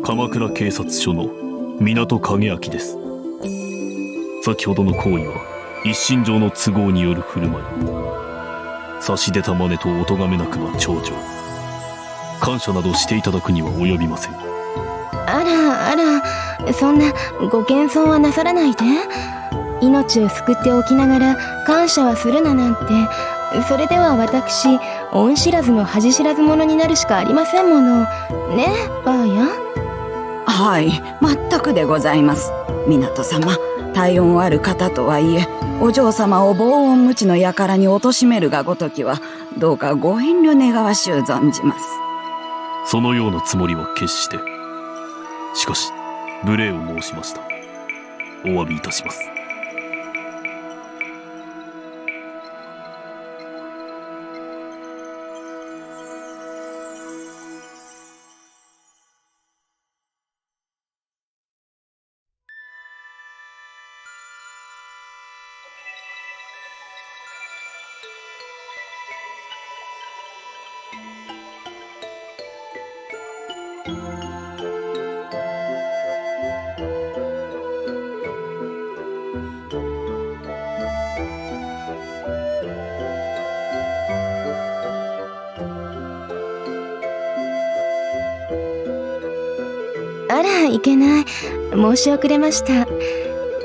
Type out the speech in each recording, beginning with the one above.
鎌倉警察署の港景明です。先ほどの行為は一身上の都合による振る舞い、差し出たまねとお咎めなくば長女、感謝などしていただくには及びません。あらあら、そんなご謙遜はなさらないで。命を救っておきながら感謝はするななんて、それでは私恩知らずの恥知らず者になるしかありませんものね、ばあや。はい、全くでございます。港様、体温ある方とはいえ、お嬢様を防音無知の輩に貶めるがごときは、どうかご遠慮願わしゅう存じます。そのようなつもりは決して。しかし無礼を申しました。お詫びいたします。あら、いけない。申し遅れました。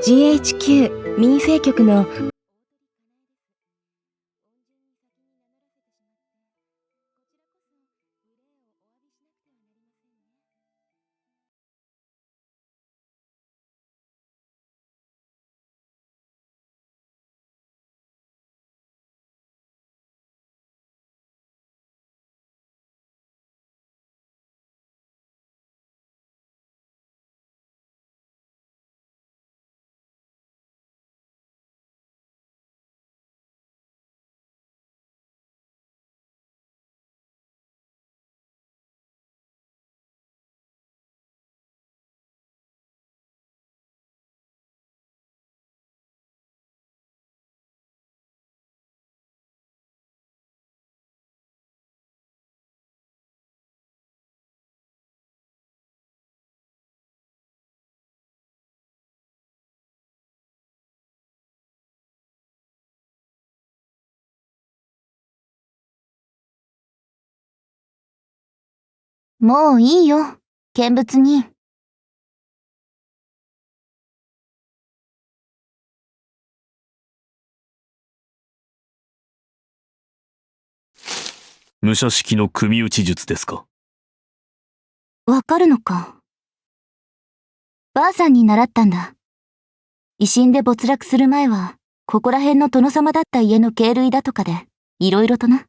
GHQ 民生局のもういいよ、見物人。武者式の組打ち術ですか？わかるのか。ばあさんに習ったんだ。維新で没落する前は、ここら辺の殿様だった家の系類だとかで、いろいろとな。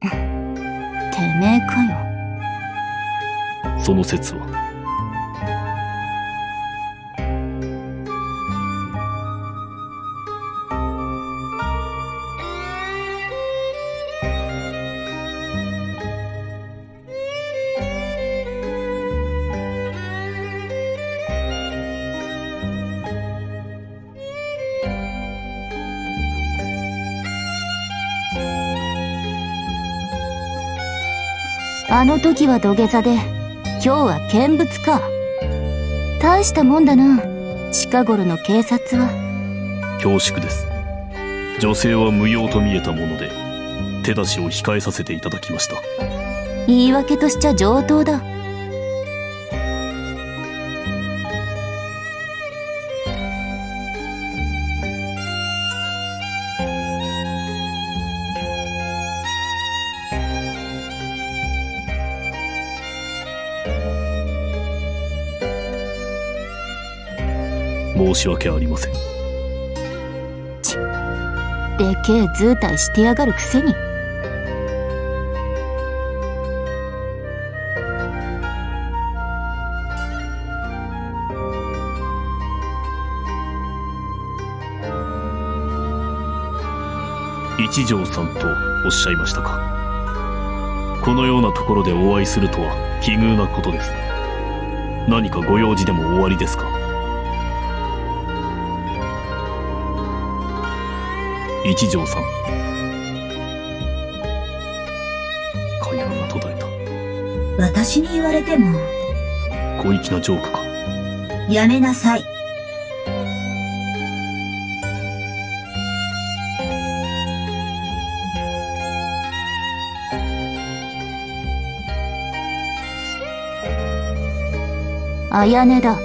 てめえかよ。その説は。あの時は土下座で、今日は見物か。大したもんだな、近頃の警察は。恐縮です。女性は無用と見えたもので、手出しを控えさせていただきました。言い訳としちゃ上等だ。申し訳ありません。でけえ図体してやがるくせに。一条さんとおっしゃいましたか。このようなところでお会いするとは奇遇なことです。何かご用事でもおありですか？一条さん。会話が途絶えた。私に言われても、小粋なジョークか。やめなさい。あやねだ。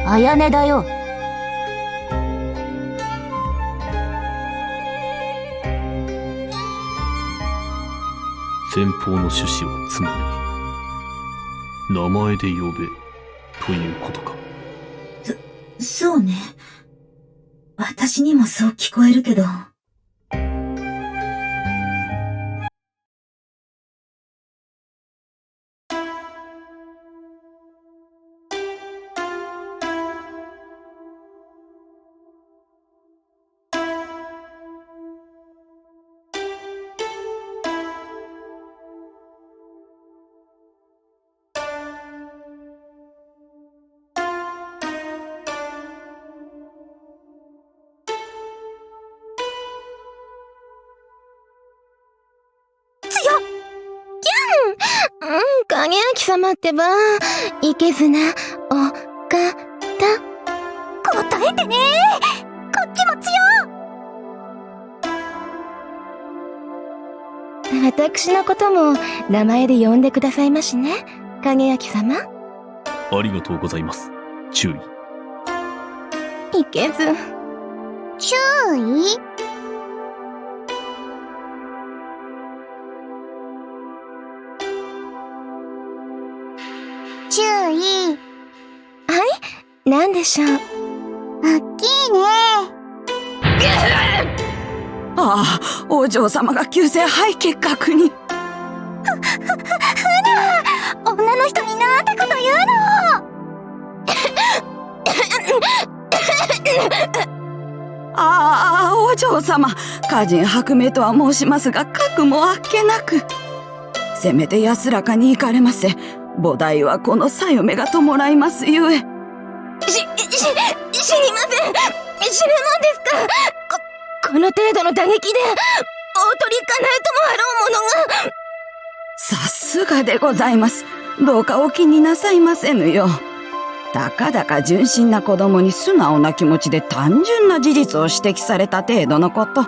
あやねだよ。先方の趣旨はつまり名前で呼べということか。そうね。私にもそう聞こえるけど。影明様ってば、いけずなお方。答えてね。こっちも強。私のことも名前で呼んでくださいましね、影明様。ありがとうございます。注意。いけず。注意。注意。なんでしょう。おっきいね。ああ、お嬢様が急性肺結核に。女の人になんてこと言うの。ああ、お嬢様。歌人薄命とは申しますが、核もあっけなく。せめて安らかに行かれませ。菩提はこのさよめが弔いますゆえ。死にません。死ぬもんですか。この程度の打撃で、大鳥かなえともあろうものが。さすがでございます。どうかお気になさいませぬよ。たかだか純真な子供に素直な気持ちで単純な事実を指摘された程度のこと。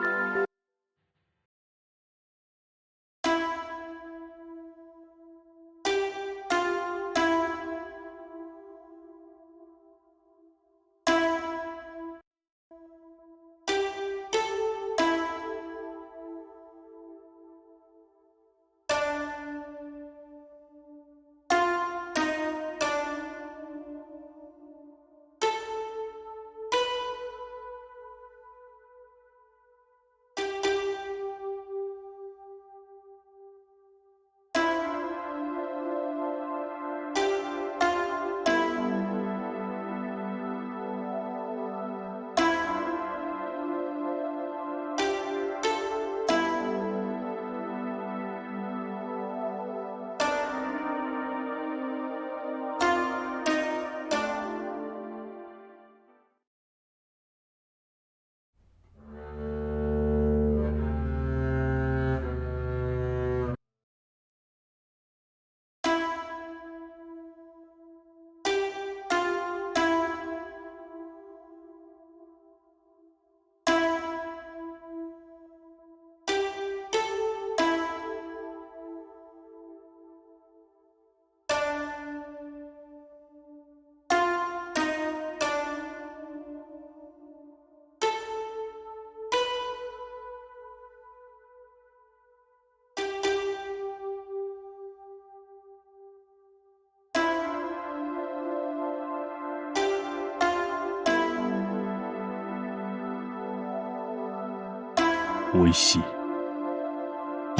おいしい。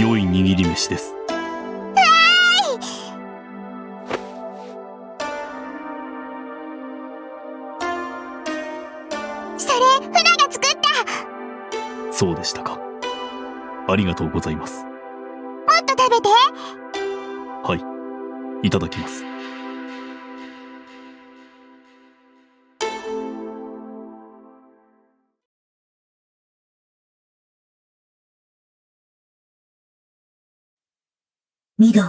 良い握り飯です。それ、フナが作った。そうでしたか。ありがとうございます。もっと食べて。はい。いただきます。ミド。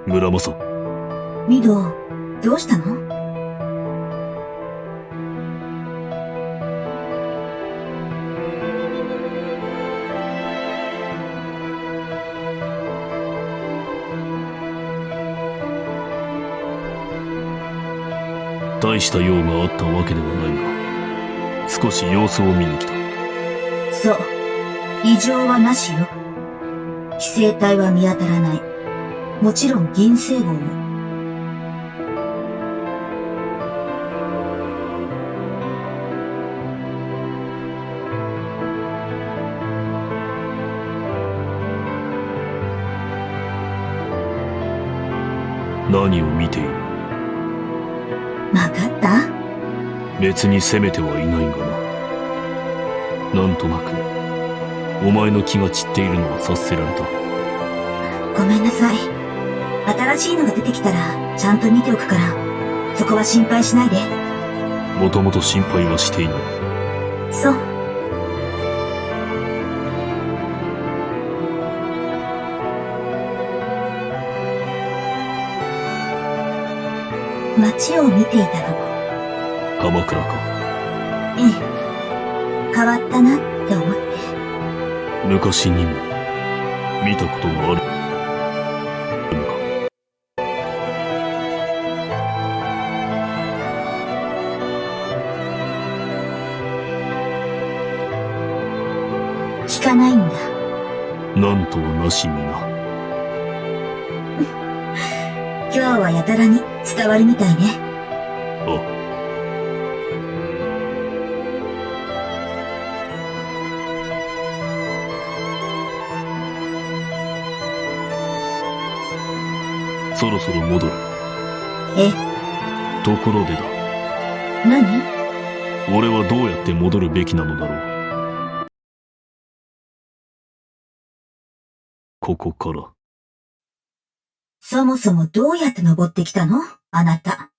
村正。ミド、どうしたの？大した用があったわけではないが、少し様子を見に来た。そう。異常はなしよ。寄生体は見当たらない。もちろん銀星号も。何を見ている？わかった？別に責めてはいないがな。なんとなくお前の気が散っているのは察せられた。ごめんなさい。新しいのが出てきたらちゃんと見ておくから、そこは心配しないで。もともと心配はしていない。そう。街を見ていたの。鎌倉か。ええ。変わったなって思って。昔にも見たことがあるのか。聞かないんだ。なんとはなしにな。日はやたらに伝わるみたいね。あ、そろそろ戻る。え、ところでだ。何？俺はどうやって戻るべきなのだろう。ここから。そもそもどうやって登ってきたの？あなた。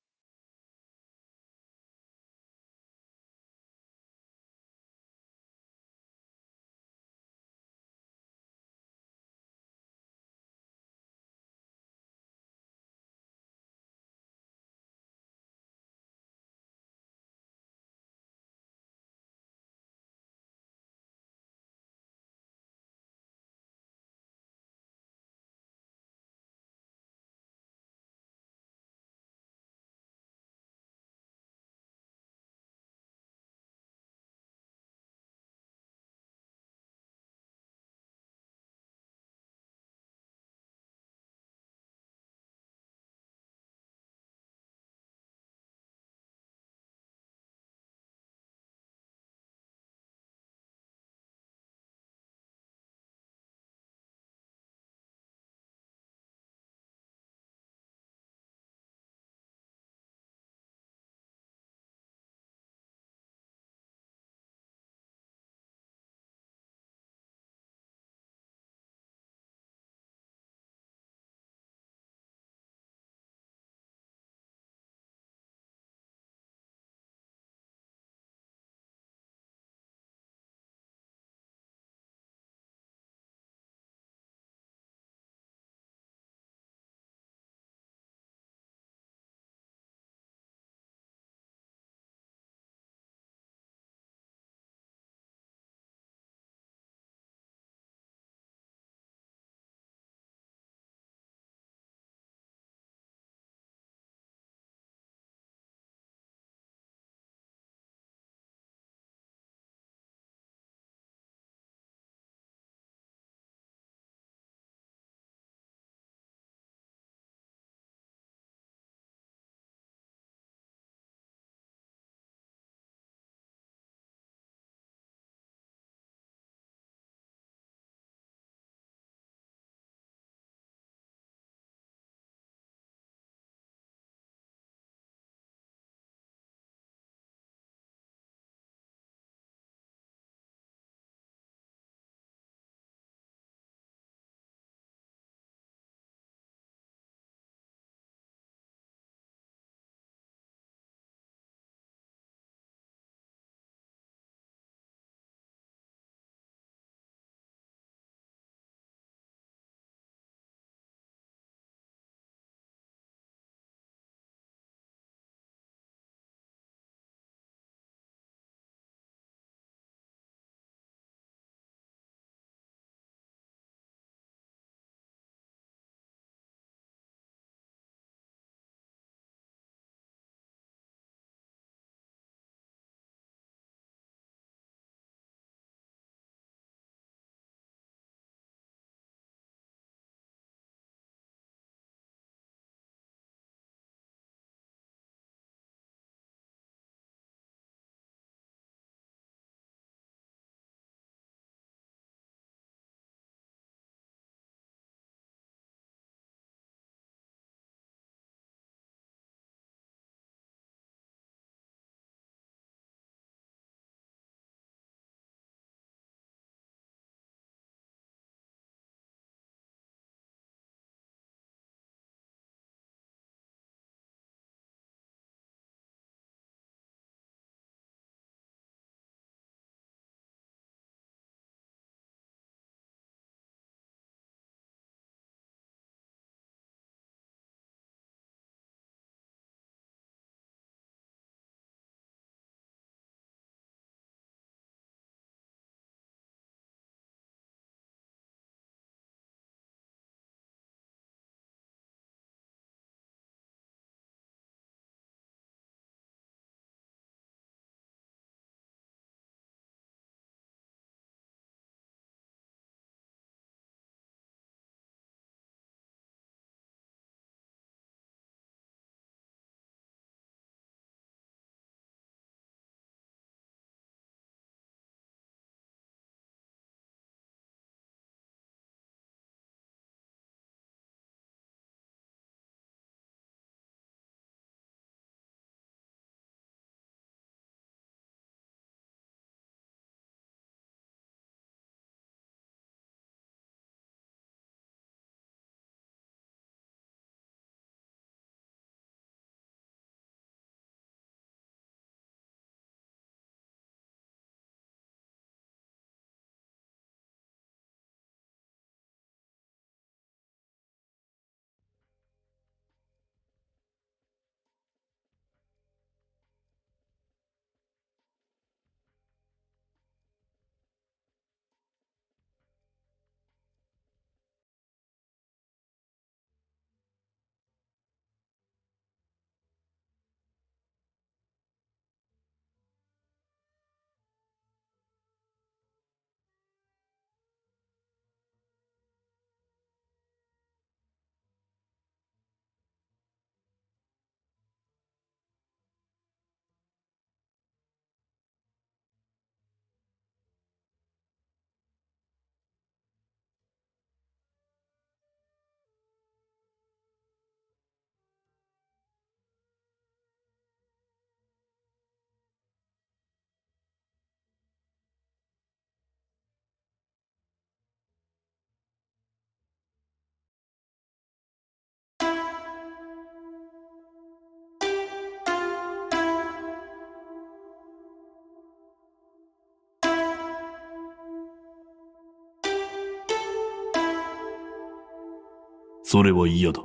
それは嫌だ。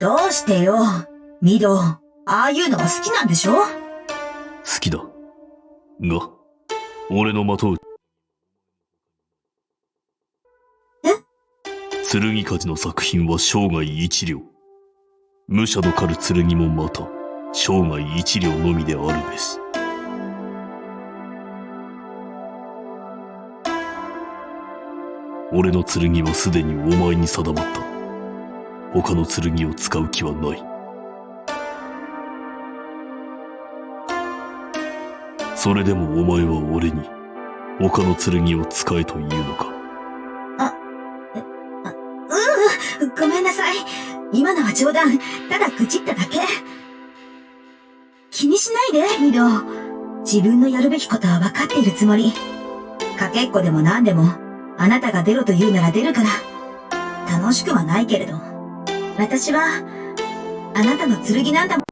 どうしてよ。ミド、ああいうのが好きなんでしょ？好きだ。が、俺のまとう。剣鍛冶の作品は生涯一両。武者の狩る剣もまた、生涯一両のみであるべし。俺の剣はすでにお前に定まった。他の剣を使う気はない。それでもお前は俺に、他の剣を使えというのか。ごめんなさい。今のは冗談。ただ愚痴っただけ。気にしないで、ミド。自分のやるべきことは分かっているつもり。かけっこでも何でも、あなたが出ろと言うなら出るから。楽しくはないけれど。私は、あなたの剣なんだもん。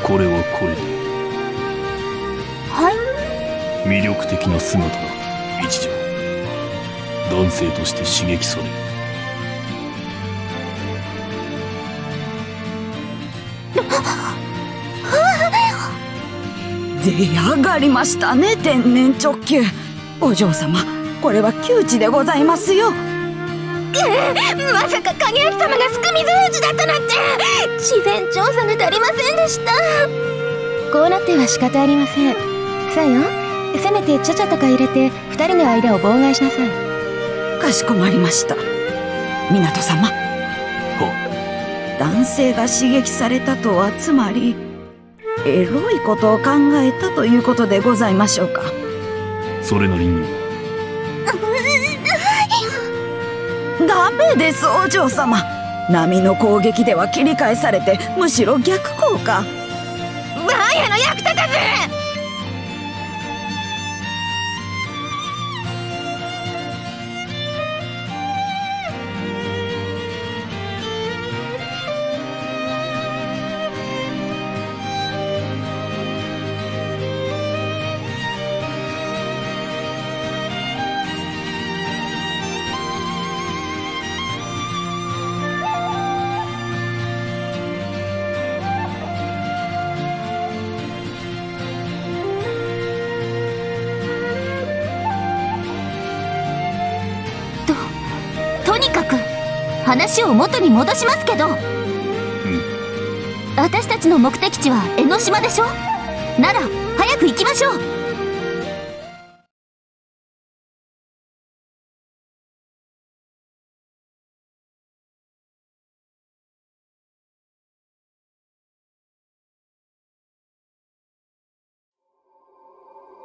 これはこれではい。魅力的な姿だ、一条。男性として刺激される。出やがりましたね、天然直球。お嬢様、これは窮地でございますよ。まさか影明様がすく水封じだったなんて。自然調査が足りませんでした。こうなっては仕方ありません。さよ、せめてちゃちゃとか入れて二人の間を妨害しなさい。かしこまりました。港様、男性が刺激されたとはつまりエロいことを考えたということでございましょうか。それなりに。ダメです、お嬢様。波の攻撃では切り返されてむしろ逆効果。バーヤの役立たず。とにかく話を元に戻しますけど、私たちの目的地は江ノ島でしょ。なら早く行きましょう。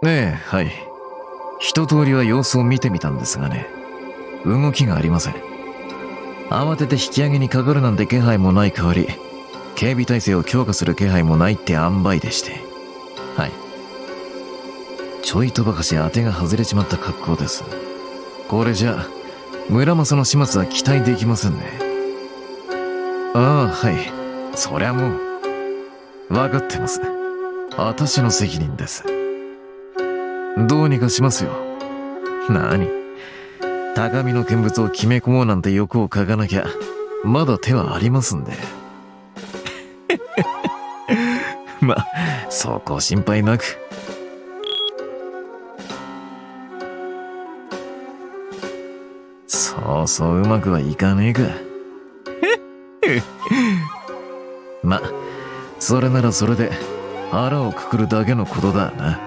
はい。一通りは様子を見てみたんですがね、動きがありません。慌てて引き上げにかかるなんて気配もない代わり、警備体制を強化する気配もないって塩梅でして。はい。ちょいとばかし当てが外れちまった格好です。これじゃ、村正の始末は期待できませんね。はい。そりゃもう、わかってます。私の責任です。どうにかしますよ。高みの見物を決め込もうなんて欲をかかなきゃ、まだ手はありますんで。そこ心配なく。そうそううまくはいかねえか。それならそれで腹をくくるだけのことだな。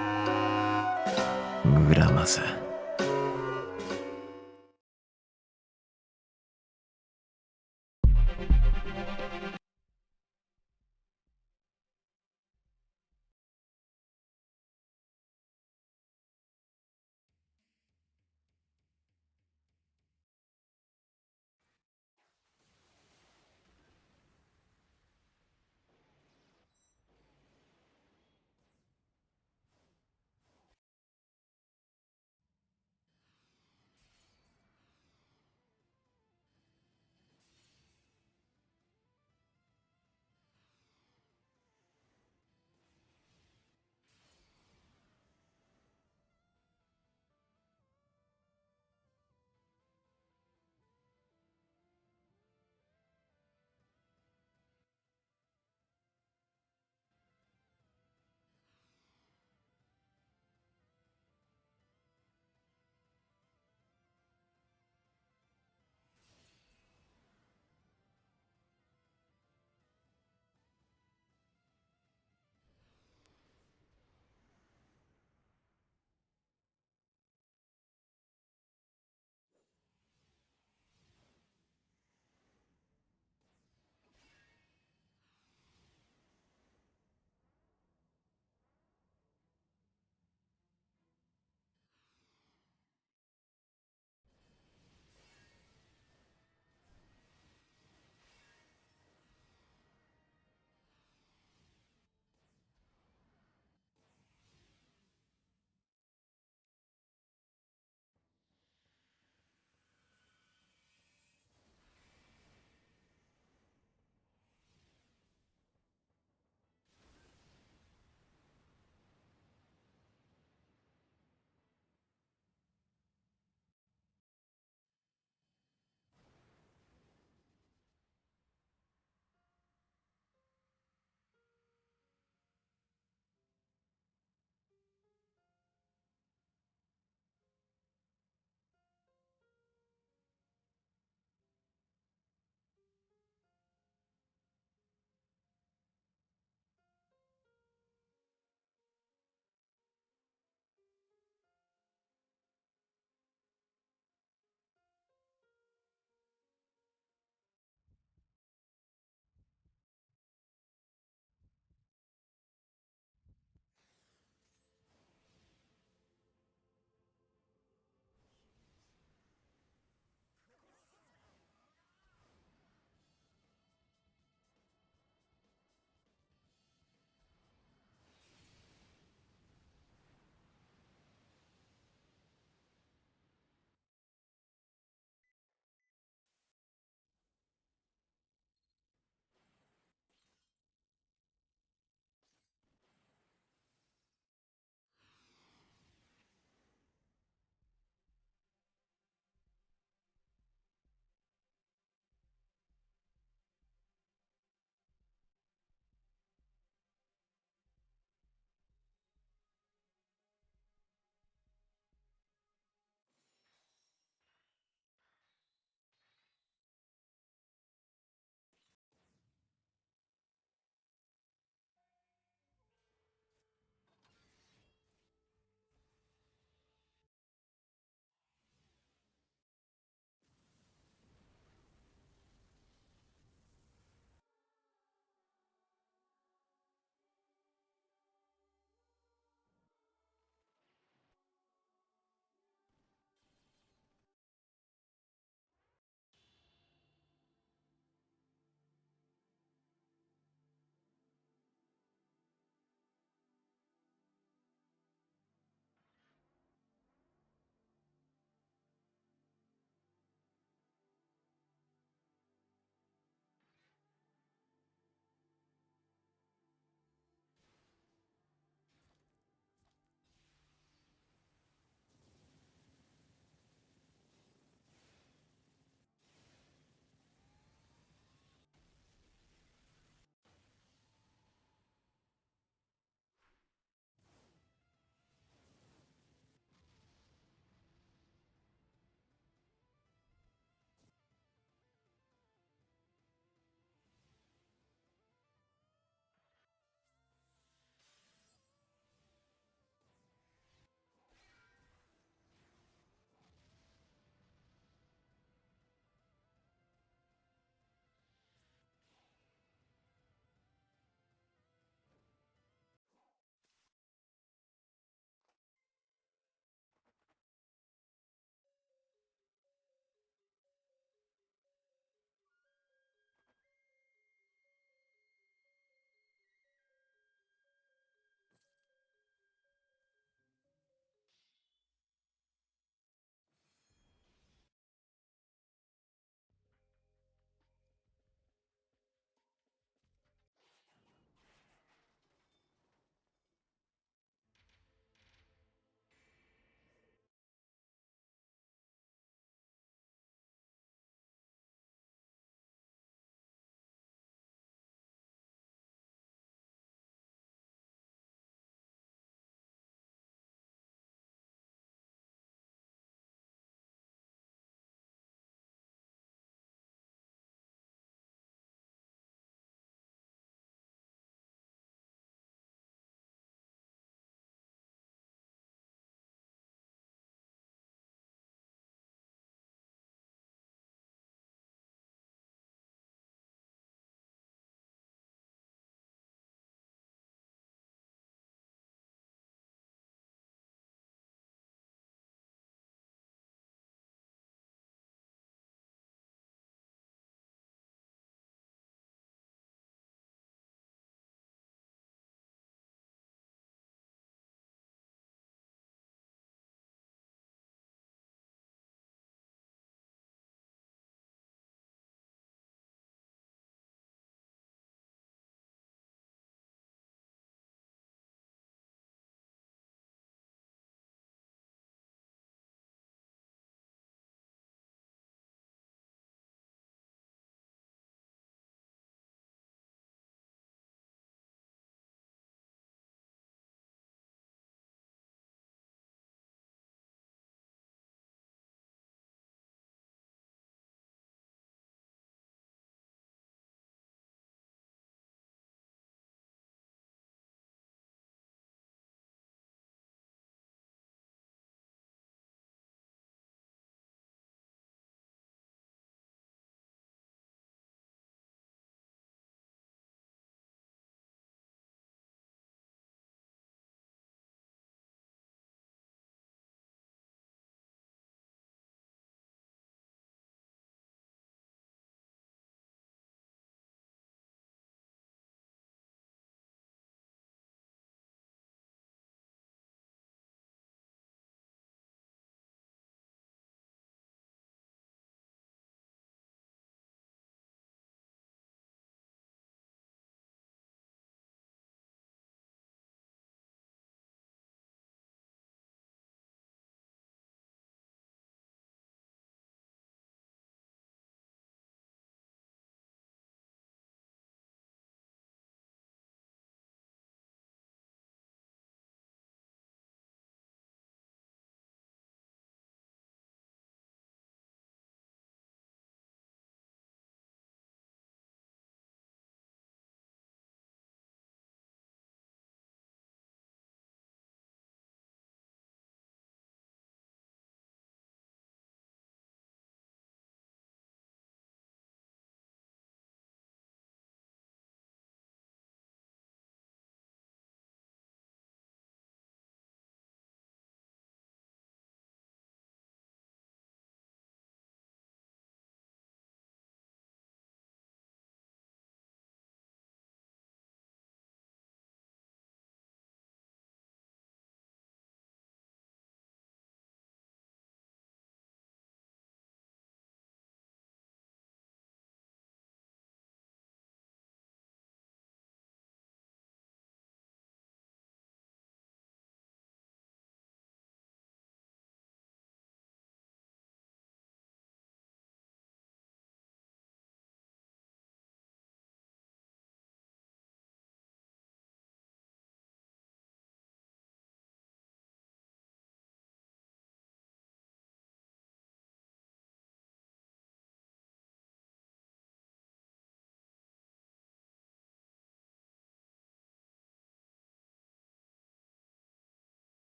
村正。